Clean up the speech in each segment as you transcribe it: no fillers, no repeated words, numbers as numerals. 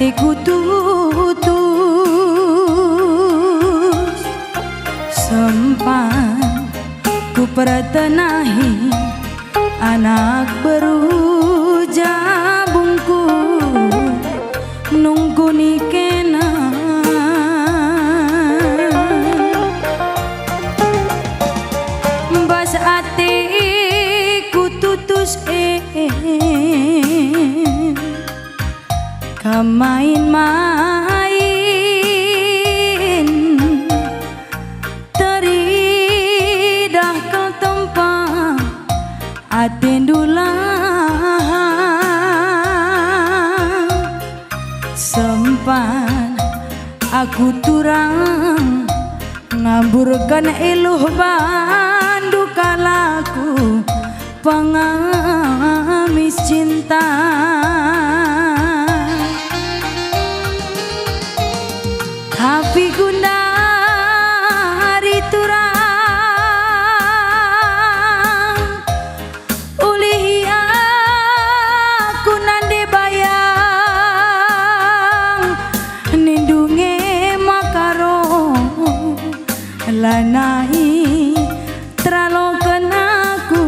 hatiku tutus sempat ku pertenahi anak berujabungku nunggu nikena bas hatiku tutus main-main teridah ke tempat atendulah sempat aku turang ngaburkan eluh bandu kalaku pengamis cinta tapi guna hari turang ulih aku nande bayang nindunge makaro lanai tralokan aku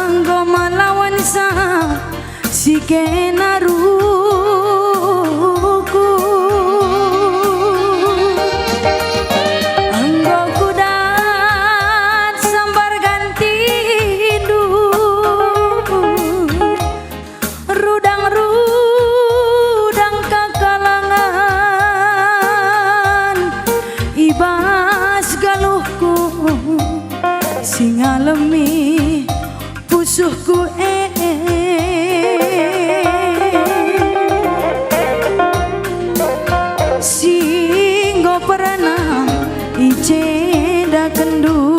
enggo melawan sa sikenaruku enggo kudat sambar ganti hidup rudang-rudang kekalangan ibas galuhku sing ngalemi pusuhku singgo pernah iceda kendu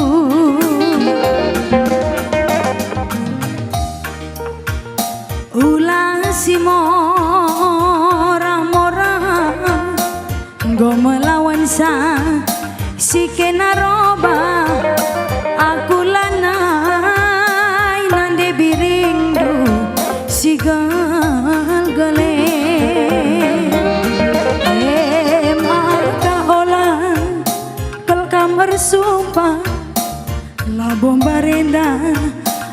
ulah si mora-mora go melawan sa si kenaroba aku lanai nande biringdu si gal-gale sumpah labong barenda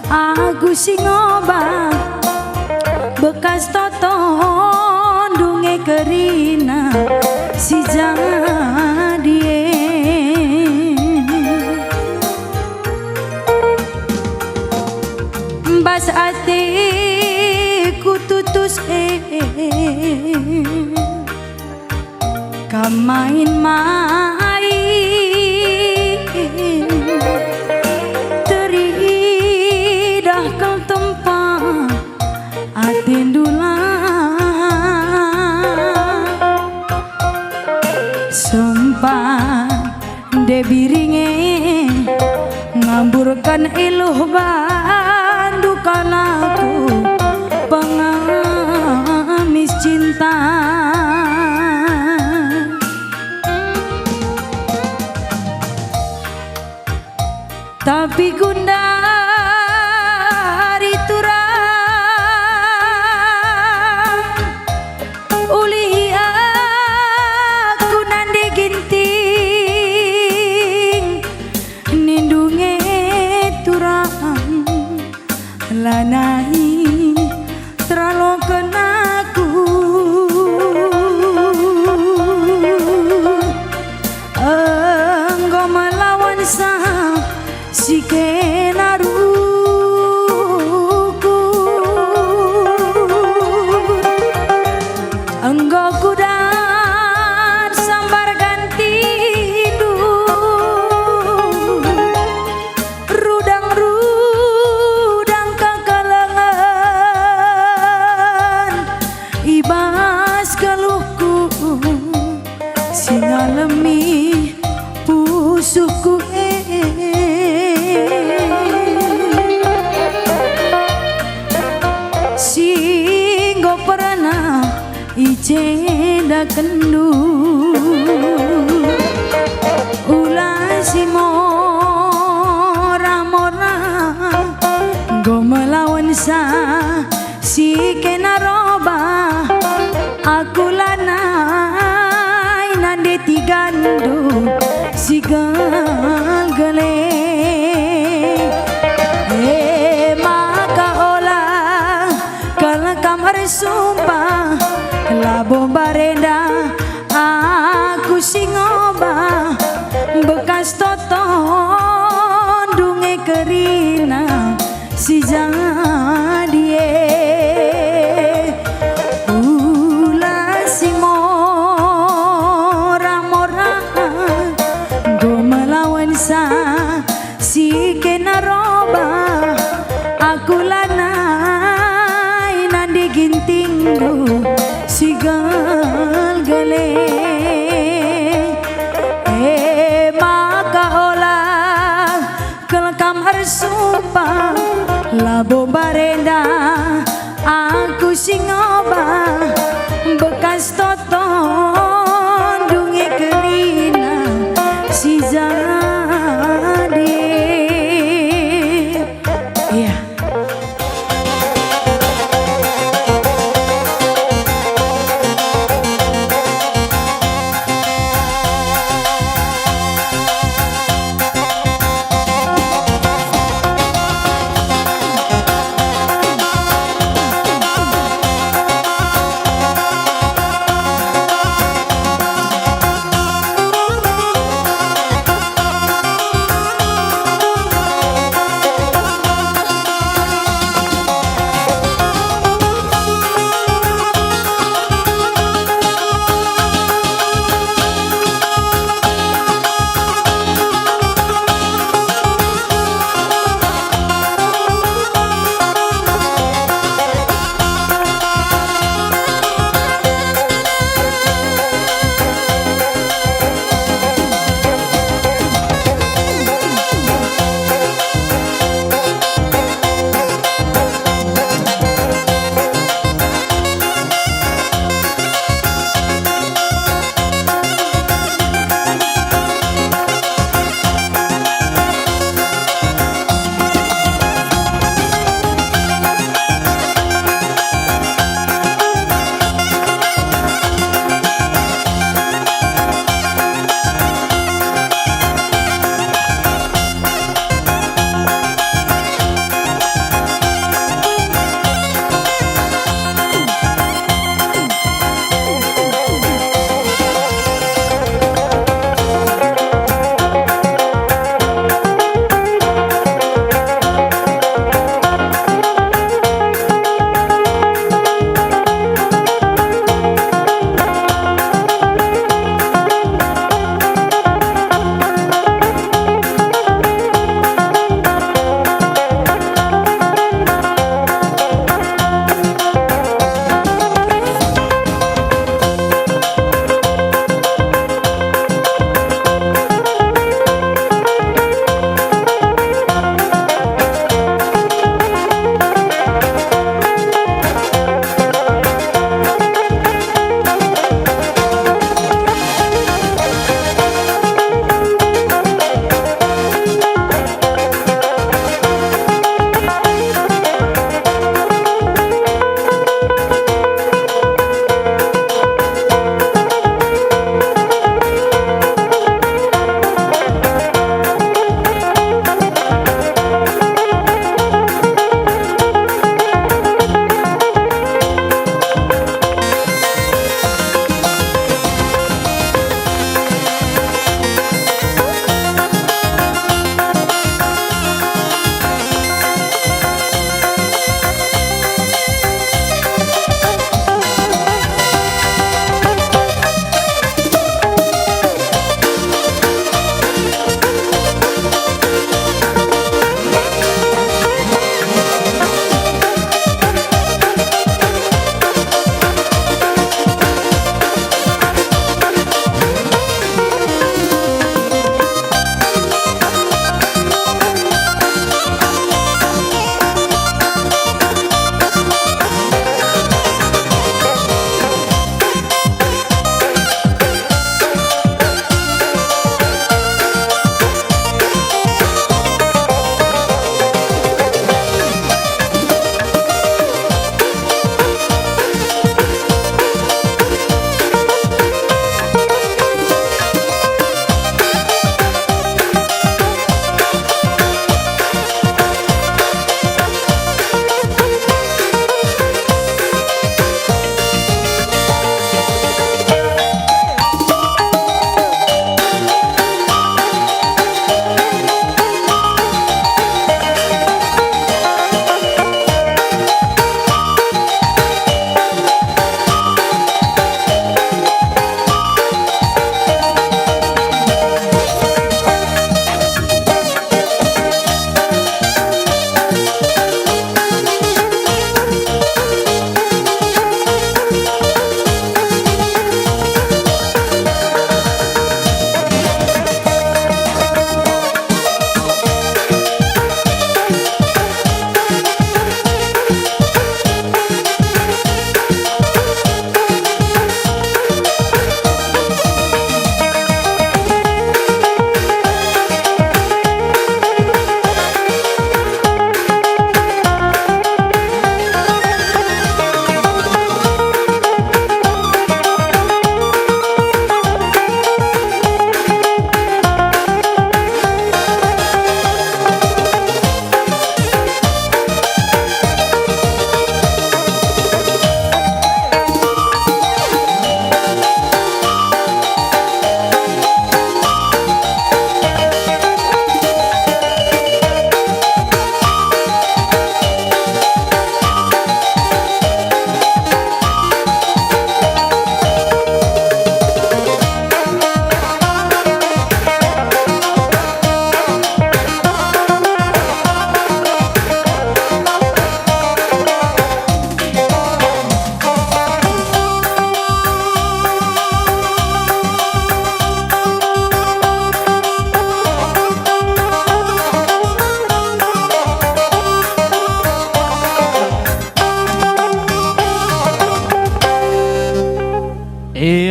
aku sing ngoba bekas toton dunge kerina si jadie bas hatiku tutus main-main teridah ke tempat atendulah sempat debiringe ngamburkan iluh bandu kalaku pengamis cinta tapi gundari turang ulih aku nande ginting nindunge turang lanai tralokan aku enggo melawan sa si kenaruku enggo kudat sambar ganti hidup rudang-rudang kekalangan ibas galuhku sing ngalemi pusuhku singgo pernah iceda kendu ulah si mora-mora go melawan de tigandu sigal gale maka olah kala kamar sumpah labo barenda aku singoba bekas toton dunge kerina si jadie ula si mora-mora go melawan sa si kenaroba aku lanai nandi gintingdu sigal gale maka olah kelakam harsumpah labo barenda aku singoba bekas toton dunge kerina si jadi ya.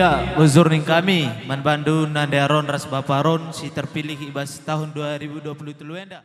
ya uzur ning kami man Bandung nandaron ras baparon si terpilih ibas tahun 2020 enda.